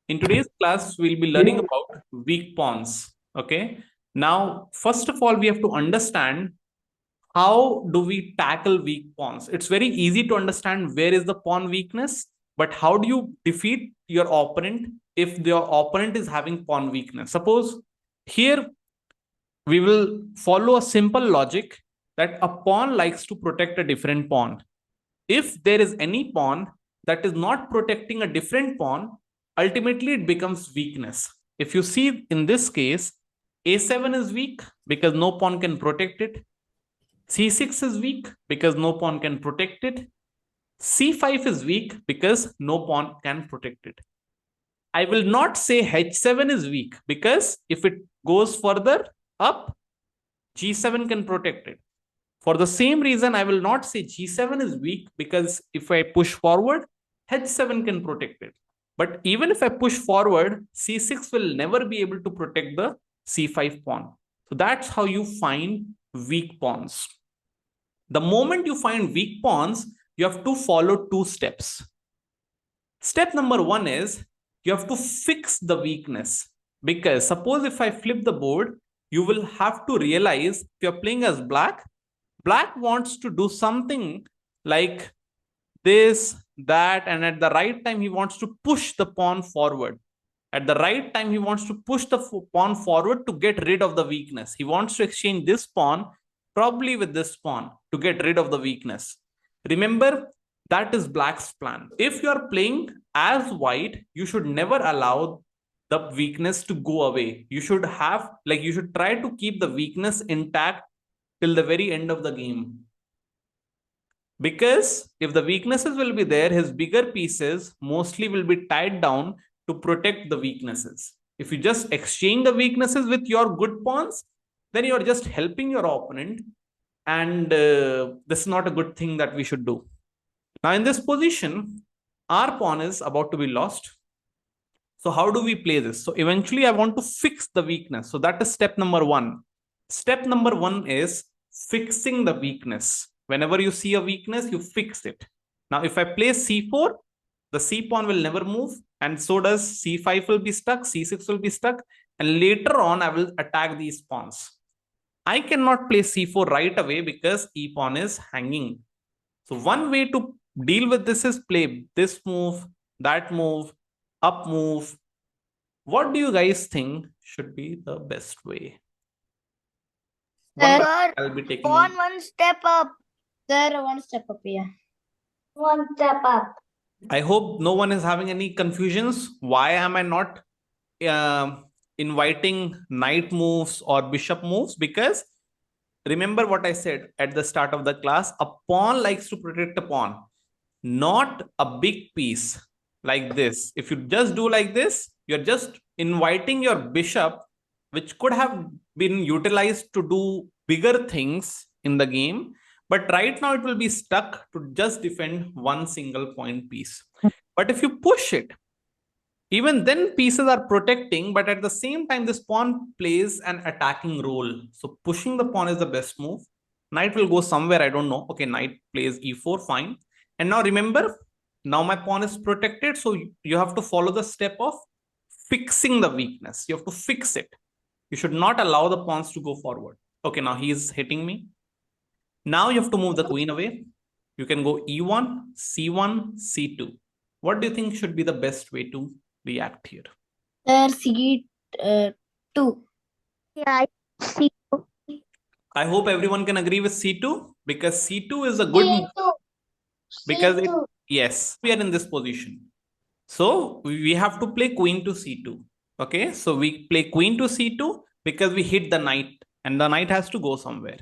In today's class, we'll be learning about weak pawns. Okay. Now, first of all, we have to understand how do we tackle weak pawns. It's very easy to understand where is the pawn weakness, but how do you defeat your opponent if your opponent is having pawn weakness? Suppose here we will follow a simple logic that a pawn likes to protect a different pawn. If there is any pawn that is not protecting a different pawn, ultimately it becomes weakness. If you see in this case, a7 is weak because no pawn can protect it. c6 is weak because no pawn can protect it. c5 is weak because no pawn can protect it. I will not say h7 is weak because if it goes further up, g7 can protect it. For the same reason, I will not say g7 is weak because if I push forward, h7 can protect it. But even if I push forward, c6 will never be able to protect the c5 pawn. So that's how you find weak pawns. The moment you find weak pawns, you have to follow two steps. Step number one is you have to fix the weakness. Because suppose if I flip the board, you will have to realize if you're playing as black, Black wants to do something like this, that, and at the right time, he wants to push the pawn forward. At the right time, he wants to push the pawn forward to get rid of the weakness. He wants to exchange this pawn probably with this pawn to get rid of the weakness. Remember, that is Black's plan. If you are playing as white, you should never allow the weakness to go away. You should try to keep the weakness intact till the very end of the game. Because if the weaknesses will be there, his bigger pieces mostly will be tied down to protect the weaknesses. If you just exchange the weaknesses with your good pawns, then you are just helping your opponent. And this is not a good thing that we should do. Now, in this position, our pawn is about to be lost. So how do we play this? So eventually I want to fix the weakness. So that is step number one. Step number one is fixing the weakness. Whenever you see a weakness, you fix it. Now, if I play c4, the c pawn will never move, and so does c5 will be stuck, c6 will be stuck, and later on, I will attack these pawns. I cannot play c4 right away because e pawn is hanging. So one way to deal with this is play this move, that move, up move. What do you guys think should be the best way? Sir, I'll be taking one step up. Sir, one step up, yeah. One step up. I hope no one is having any confusions. Why am I not inviting knight moves or bishop moves? Because remember what I said at the start of the class, a pawn likes to protect a pawn, not a big piece like this. If you just do like this, you're just inviting your bishop, which could have been utilized to do bigger things in the game. But right now it will be stuck to just defend one single point piece. But if you push it, even then pieces are protecting, but at the same time, this pawn plays an attacking role. So pushing the pawn is the best move. Knight will go somewhere, I don't know. Okay, knight plays e4, fine. And now remember, now my pawn is protected. So you have to follow the step of fixing the weakness. You have to fix it. You should not allow the pawns to go forward. Okay, now he is hitting me. Now you have to move the queen away. You can go e1, c1, c2. What do you think should be the best way to react here? Sir, C2. Yeah, C2. I hope everyone can agree with C2 because C2 is a good move. Because yes, we are in this position. So we have to play queen to C2. Okay, so we play queen to C2 because we hit the knight and the knight has to go somewhere.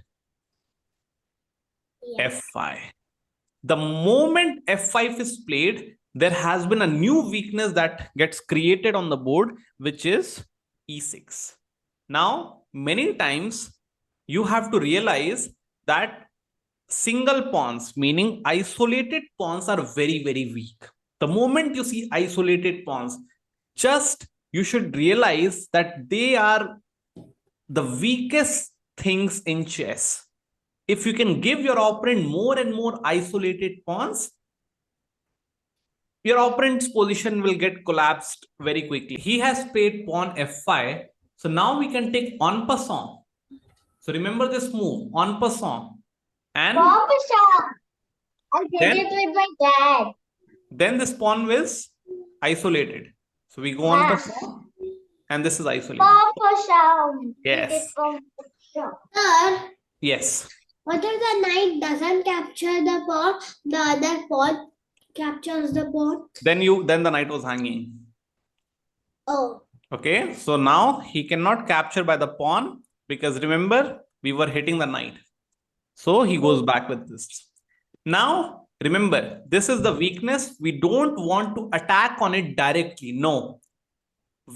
Yes. F5. The moment F5 is played, there has been a new weakness that gets created on the board, which is E6. Now, many times you have to realize that single pawns, meaning isolated pawns, are very, very weak. The moment you see isolated pawns, just you should realize that they are the weakest things in chess. If you can give your opponent more and more isolated pawns, your opponent's position will get collapsed very quickly. He has played pawn f5. So now we can take en passant. So remember this move, en passant. And I did then, it with my dad. then this pawn is isolated. So we go en passant and this is isolated. Yes. Sir, Yes. what if the knight doesn't capture the pawn? The other pawn captures the pawn. Then the knight was hanging. Oh. Okay. So now he cannot capture by the pawn because remember we were hitting the knight. So he goes back with this. Now remember, this is the weakness. We don't want to attack on it directly. No.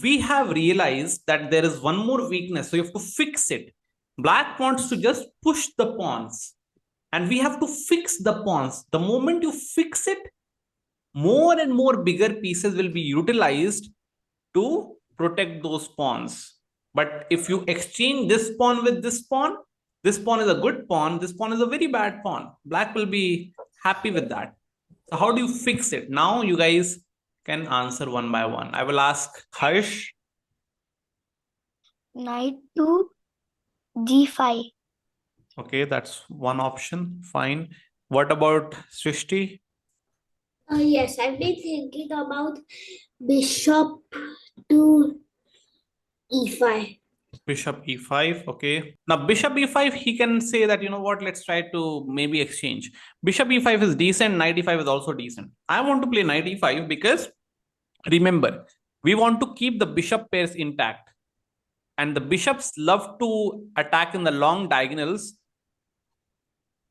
We have realized that there is one more weakness. So you have to fix it. Black wants to just push the pawns. And we have to fix the pawns. The moment you fix it, more and more bigger pieces will be utilized to protect those pawns. But if you exchange this pawn with this pawn is a good pawn, this pawn is a very bad pawn. Black will be happy with that. So how do you fix it? Now you guys can answer one by one. I will ask Harsh. Knight to g5. Okay, that's one option. Fine. What about Srishti? Yes, I've been thinking about bishop to e5. Bishop e5. Okay. Now, bishop e5, he can say that, you know what, let's try to maybe exchange. Bishop e5 is decent. Knight e5 is also decent. I want to play knight e5 because remember, we want to keep the bishop pairs intact. And the bishops love to attack in the long diagonals.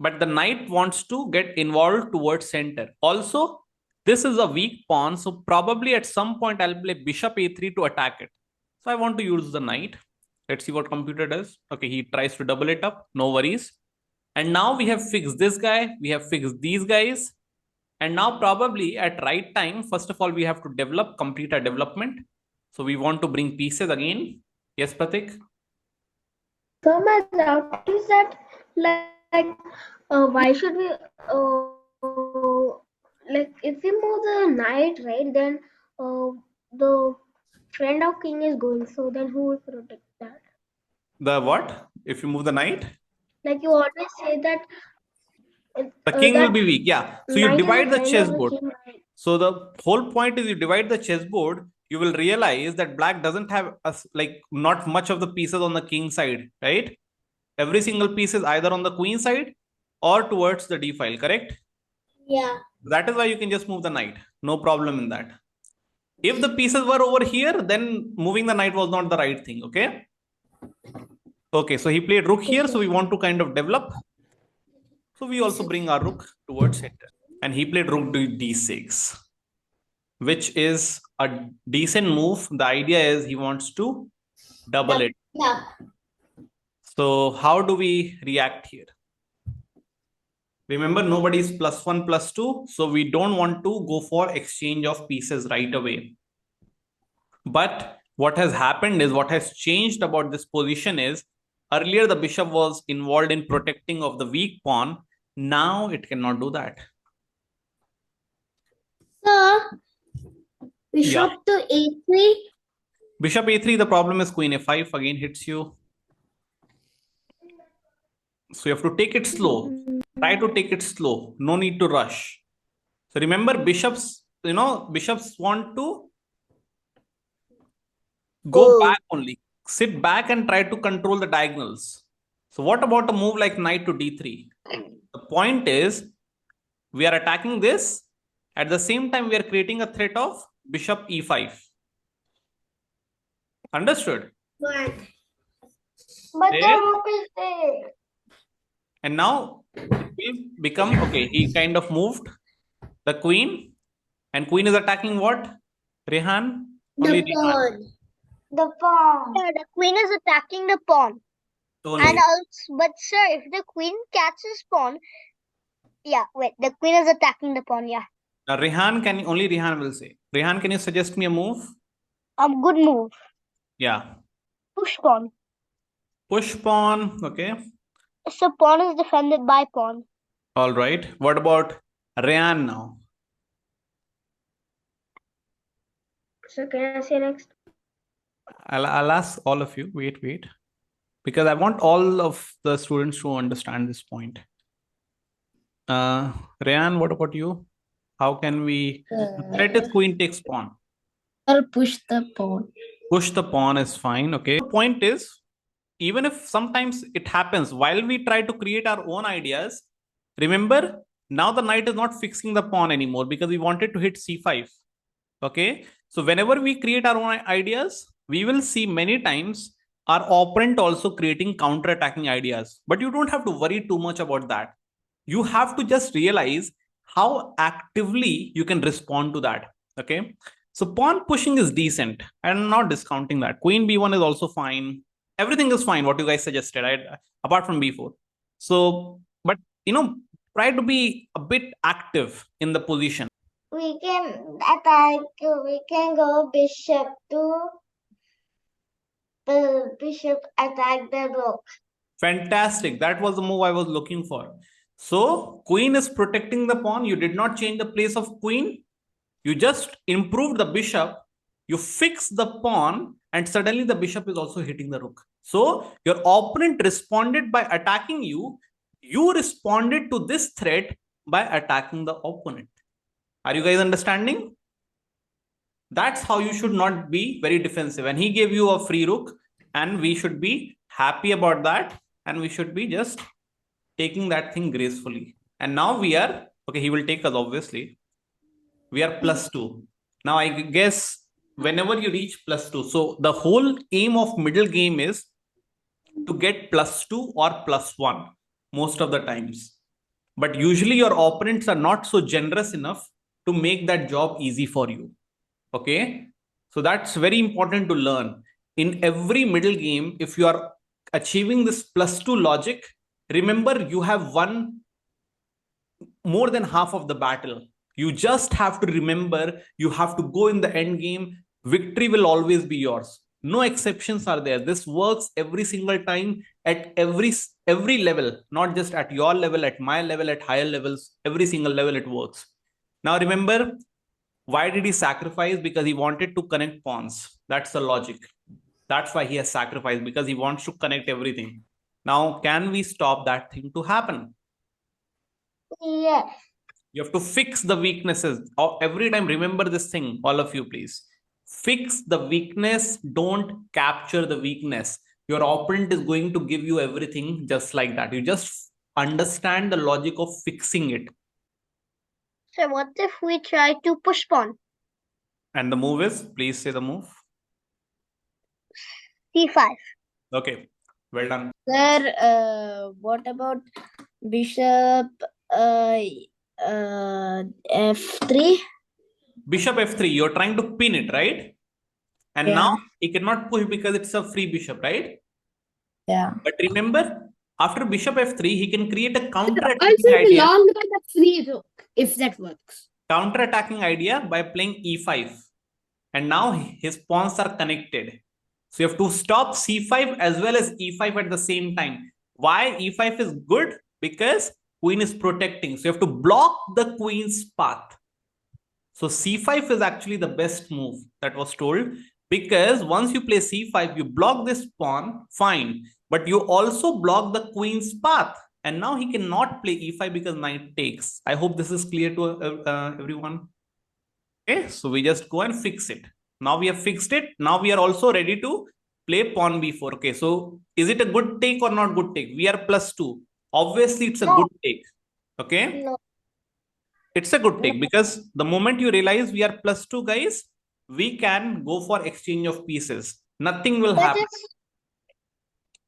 But the knight wants to get involved towards center. Also, this is a weak pawn. So probably at some point, I'll play bishop a3 to attack it. So I want to use the knight. Let's see what computer does. Okay, he tries to double it up. No worries. And now we have fixed this guy. We have fixed these guys. And now probably at right time, first of all, we have to complete our development. So we want to bring pieces again. Yes, Pratik? So my doubt is that, why should we, if we move the knight, right, then the friend of king is going. So then who will protect that? The what? If you move the knight? Like you always say that the king will be weak. Yeah. So you divide the chessboard. So the whole point is you divide the chessboard, you will realize that black doesn't have not much of the pieces on the king side, right? Every single piece is either on the queen side or towards the d file, correct? Yeah. That is why you can just move the knight. No problem in that. If the pieces were over here, then moving the knight was not the right thing, okay? Okay, so he played rook here, so we want to kind of develop. So we also bring our rook towards center. And he played rook to d6, which is a decent move. The idea is he wants to double it. Yeah. So how do we react here? Remember, nobody is +1, +2. So we don't want to go for exchange of pieces right away. But what has happened is, what has changed about this position is, earlier the bishop was involved in protecting of the weak pawn. Now it cannot do that. So, bishop to a3. Bishop a3, the problem is queen a5 again hits you. So you have to take it slow. Try to take it slow. No need to rush. So remember, bishops want to go back only. Sit back and try to control the diagonals. So what about a move like knight to d3? The point is, we are attacking this. At the same time, we are creating a threat of bishop e5. Understood? But the rook is there. And now it will become, okay, he kind of moved the queen. And queen is attacking what? Rehan? Only The pawn. The pawn. Yeah, the queen is attacking the pawn. Only. And also, but sir, if the queen catches pawn, the queen is attacking the pawn, yeah. Now only Rehan will say. Rehan, can you suggest me a move? Good move. Yeah. Push pawn. Push pawn, okay. So pawn is defended by pawn. All right. What about Rehan now? So can I say next? I'll ask all of you. Wait. Because I want all of the students to understand this point. Rayan, what about you? How can we? Threat is queen takes pawn. Or push the pawn. Push the pawn is fine. Okay. The point is, even if sometimes it happens while we try to create our own ideas, remember now the knight is not fixing the pawn anymore because we wanted to hit c5. Okay. So whenever we create our own ideas, we will see many times our opponent also creating counter-attacking ideas. But you don't have to worry too much about that. You have to just realize how actively you can respond to that. Okay. So pawn pushing is decent. I'm not discounting that. Queen b1 is also fine. Everything is fine, what you guys suggested, right? Apart from b4. So, but try to be a bit active in the position. We can attack. We can go bishop to the bishop attack the rook. Fantastic. That was the move I was looking for. So queen is protecting the pawn. You did not change the place of queen. You just improved the bishop. You fix the pawn and suddenly the bishop is also hitting the rook. So your opponent responded by attacking you. You responded to this threat by attacking the opponent. Are you guys understanding? That's how you should not be very defensive. And he gave you a free rook and we should be happy about that. And we should be just taking that thing gracefully. And now we are, okay, he will take us obviously. We are +2. Now I guess whenever you reach +2, so the whole aim of middle game is to get +2 or +1 most of the times. But usually your opponents are not so generous enough to make that job easy for you. Okay. So that's very important to learn. In every middle game, if you are achieving this +2 logic, remember you have won more than half of the battle. You just have to remember, you have to go in the end game. Victory will always be yours. No exceptions are there. This works every single time at every level, not just at your level, at my level, at higher levels. Every single level it works. Now remember, why did he sacrifice? Because he wanted to connect pawns. That's the logic. That's why he has sacrificed, because he wants to connect everything. Now, can we stop that thing to happen? Yes. You have to fix the weaknesses. Every time, remember this thing, all of you, please. Fix the weakness. Don't capture the weakness. Your opponent is going to give you everything just like that. You just understand the logic of fixing it. So what if we try to push pawn? And the move is, please say the move. C5. Okay, well done. Sir, what about bishop f3? Bishop f3, you're trying to pin it, right? And Yeah. now he cannot push because it's a free bishop, right? Yeah. But remember, after bishop f3, he can create a Also counter-attacking idea. belong by the free rook, if that works. Counter-attacking idea by playing e5. And now his pawns are connected. So you have to stop c5 as well as e5 at the same time. Why e5 is good? Because queen is protecting. So you have to block the queen's path. So c5 is actually the best move that was told, because once you play c5, you block this pawn, fine. But you also block the queen's path. And now he cannot play e5 because knight takes. I hope this is clear to everyone. Okay, so we just go and fix it. Now we have fixed it. Now we are also ready to play pawn b4. Okay, so is it a good take or not good take? We are +2. Obviously, it's a good take. Okay. No. It's a good take because the moment you realize we are +2, guys, we can go for exchange of pieces. Nothing will happen.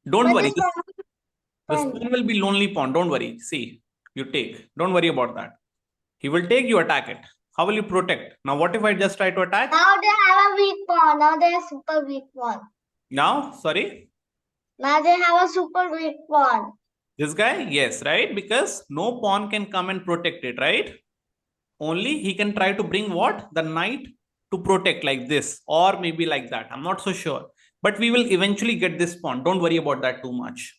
Don't worry. This pawn will be lonely pawn. Don't worry. See, you take. Don't worry about that. He will take, you attack it. How will you protect? Now, what if I just try to attack? Now they have a weak pawn. Now they have super weak pawn. Now, sorry. Now they have a super weak pawn. This guy? Yes, right? Because no pawn can come and protect it, right? Only he can try to bring what? The knight to protect like this or maybe like that. I'm not so sure. But we will eventually get this pawn. Don't worry about that too much.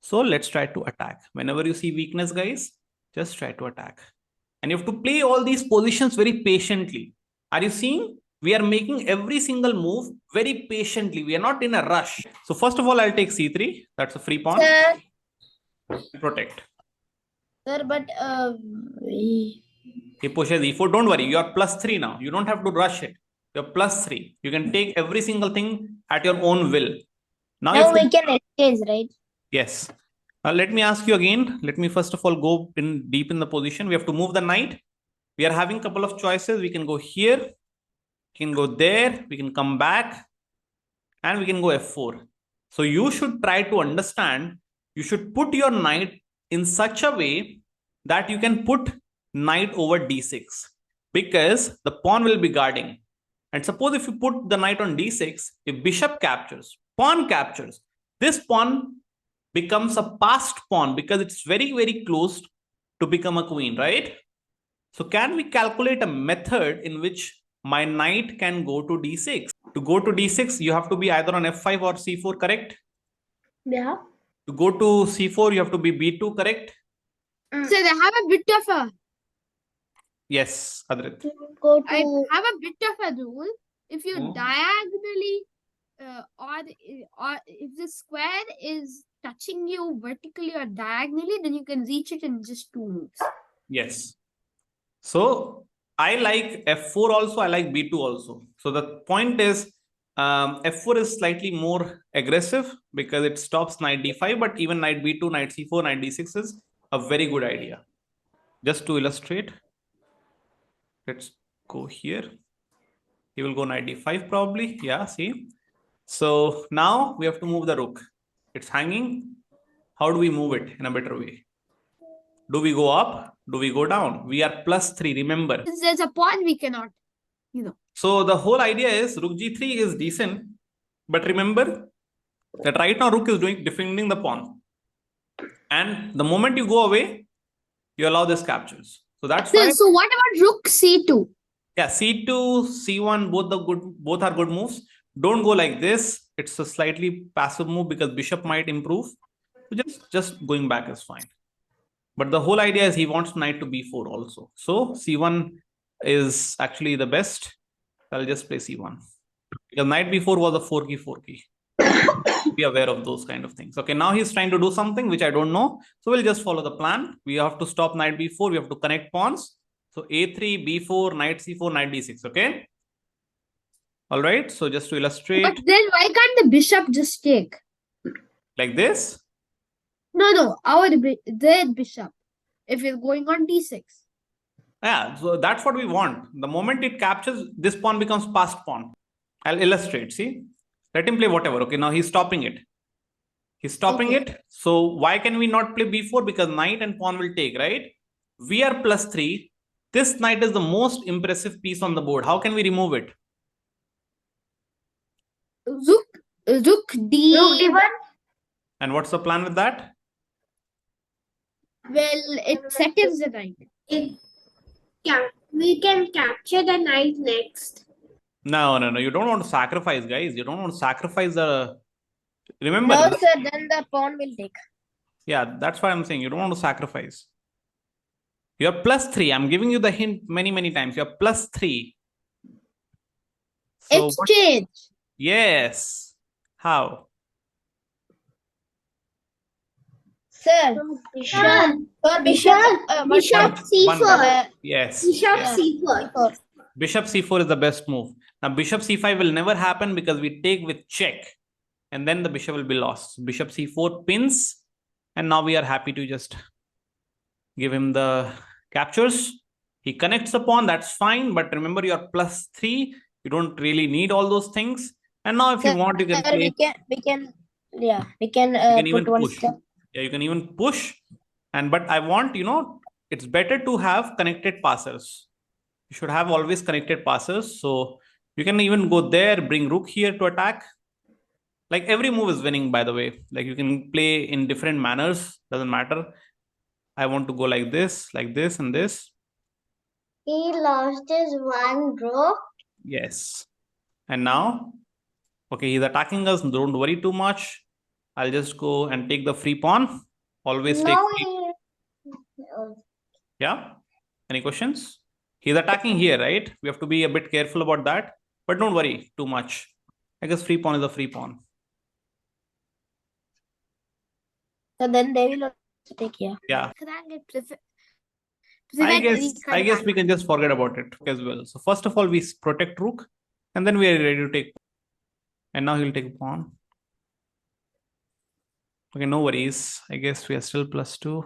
So let's try to attack. Whenever you see weakness, guys, just try to attack. And you have to play all these positions very patiently. Are you seeing? we are making every single move very patiently. We are not in a rush. So first of all, I'll take c3. That's a free pawn. Sir, Protect. sir, but He pushes e4. Don't worry, you are +3 now. You don't have to rush it. You're +3. You can take every single thing at your own will. Now now if we can exchange, right? yes. Let me ask you again. Let me first of all go in deep in the position. We have to move the knight. We are having a couple of choices. We can go here. We can go there. We can come back. And we can go f4. So you should try to understand. You should put your knight in such a way that you can put knight over d6. Because the pawn will be guarding. And suppose if you put the knight on d6, if bishop captures, pawn captures, this pawn becomes a passed pawn because it's very, very close to become a queen, right? So can we calculate a method in which my knight can go to d6? To go to d6, you have to be either on f5 or c4, correct? Yeah. To go to c4, you have to be b2, correct? So they have a bit of a Yes, Adrit. To go I to have a bit of a rule. If you Hmm. diagonally or if the square is touching you vertically or diagonally, then you can reach it in just 2 moves. Yes. So I like f4 also, I like b2 also. So the point is, f4 is slightly more aggressive because it stops knight d5, but even knight b2, knight c4, knight d6 is a very good idea. Just to illustrate, let's go here. He will go knight d5 probably. Yeah, see. So now we have to move the rook. It's hanging. How do we move it in a better way? Do we go up? Do we go down? We are +3, remember. Since there's a pawn, we cannot, So the whole idea is rook g3 is decent, but remember that right now rook is defending the pawn. And the moment you go away, you allow this captures. So that's why, So what about rook c2? yeah, c2, c1, both are good moves. Don't go like this. It's a slightly passive move because bishop might improve. So just going back is fine. But the whole idea is he wants knight to b4 also. So c1 is actually the best. I'll just play c1. Because knight b4 was a 4 key, 4 key. Be aware of those kind of things. Okay, now he's trying to do something which I don't know. So we'll just follow the plan. We have to stop knight b4. We have to connect pawns. So a3, b4, knight c4, knight d6. Okay. All right. So just to illustrate. But then why can't the bishop just take? Like this. No, their bishop. If it's going on d6. Yeah, so that's what we want. The moment it captures, this pawn becomes passed pawn. I'll illustrate. See, let him play whatever. Okay, now he's stopping it. He's stopping it. So why can we not play b4? Because knight and pawn will take, right? We are +3. This knight is the most impressive piece on the board. How can we remove it? Rook d. rook d1. And what's the plan with that? Well, it settles the knight. We can capture the knight next. No. You don't want to sacrifice, guys. You don't want to sacrifice the. Remember. No, sir, then the pawn will take. Yeah, that's why I'm saying you don't want to sacrifice. You're +3. I'm giving you the hint many times. You're +3. So Exchange. yes. How? Sir, Bishop. or bishop, Bishop c4. Yes. Bishop Yeah. c4. Bishop c4 is the best move. Now bishop c5 will never happen because we take with check. And then the bishop will be lost. Bishop c4 pins. And now we are happy to just give him the captures. He connects the pawn. That's fine. But remember, you're +3. You don't really need all those things. And now if you want, you can sir, play. we can You can even put one push. step. Yeah, you can even push. But I want, it's better to have connected passers. You should have always connected passers. So you can even go there, bring rook here to attack. Like every move is winning, by the way. Like you can play in different manners. Doesn't matter. I want to go like this, and this. He lost his one rook. Yes. And now, okay, he's attacking us. Don't worry too much. I'll just go and take the free pawn. Always take No, free. Yeah. Any questions? He's attacking here, right? We have to be a bit careful about that. But don't worry too much. I guess free pawn is a free pawn. So then they will also take here. Yeah. Can't I prevent guess we can just forget about it as well. So first of all, we protect rook, and then we are ready to take. And now he'll take pawn. Okay, no worries. I guess we are still +2.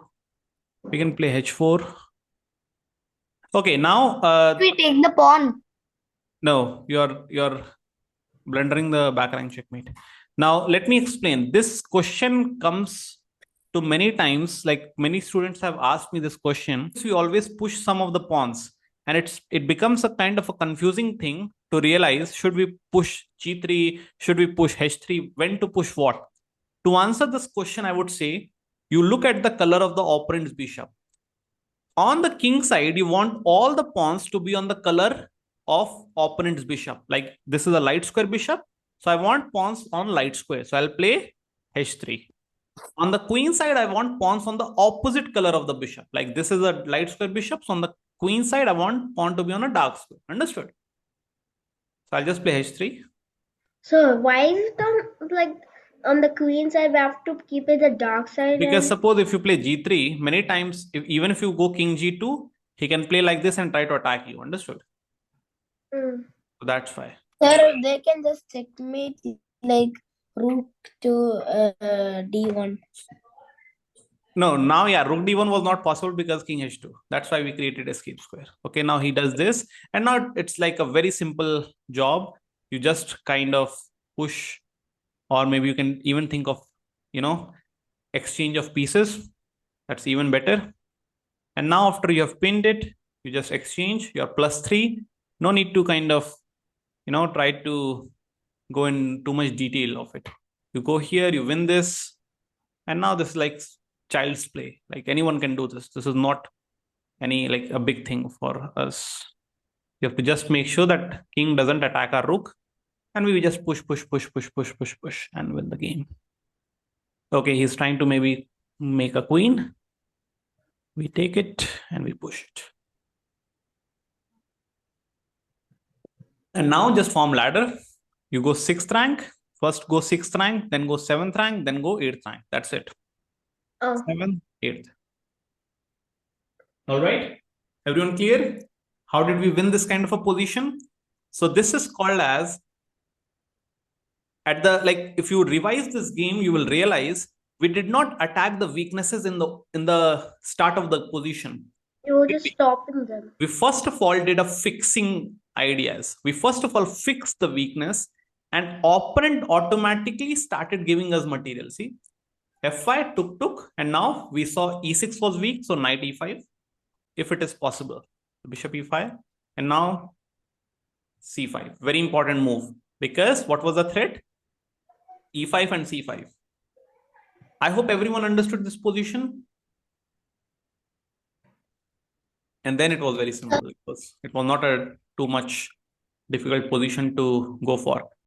We can play h4. Okay, now We take the pawn. no, you're blundering the back rank checkmate. Now let me explain. This question comes to many times, like many students have asked me this question. So we always push some of the pawns, and it becomes a kind of a confusing thing to realize, should we push g3, should we push h3, when to push what. To answer this question, I would say you look at the color of the operand's bishop. On the king side, you want all the pawns to be on the color of opponent's bishop. Like this is a light square bishop, so I want pawns on light square. So I'll play h3. On the queen side, I want pawns on the opposite color of the bishop. Like this is a light square bishop. So on the queen side, I want pawn to be on a dark square. Understood? So I'll just play h3. So why is it on like on the queen side we have to keep it the dark side? Because and suppose if you play g3, many times, even if you go king g2, he can play like this and try to attack you. Understood? Mm. So that's why. Sir, they can just checkmate like rook to d1. No, now yeah, rook d1 was not possible because king h2. That's why we created escape square. Okay, now he does this, and now it's like a very simple job. You just kind of push, or maybe you can even think of, exchange of pieces. That's even better. And now after you have pinned it, you just exchange your +3. No need to kind of, try to go in too much detail of it. You go here, you win this, and now this is like child's play. Like anyone can do this. This is not any like a big thing for us. You have to just make sure that king doesn't attack our rook, and we just push, and win the game. Okay, he's trying to maybe make a queen. We take it and we push it. And now just form ladder. You go 6th rank. First go 6th rank, then go 7th rank, then go 8th rank. That's it. Oh, 7th, 8th. All right. Everyone clear? How did we win this kind of a position? So this is called as if you revise this game, you will realize we did not attack the weaknesses in the start of the position. you were just stopping them. We first of all did a fixing ideas. We first of all fixed the weakness, and opponent automatically started giving us material. See, f5 took, and now we saw e6 was weak, so knight e5, if it is possible. Bishop e5, and now c5. Very important move, because what was the threat? e5 and c5. I hope everyone understood this position. And then it was very simple. It was not a too much difficult position to go for.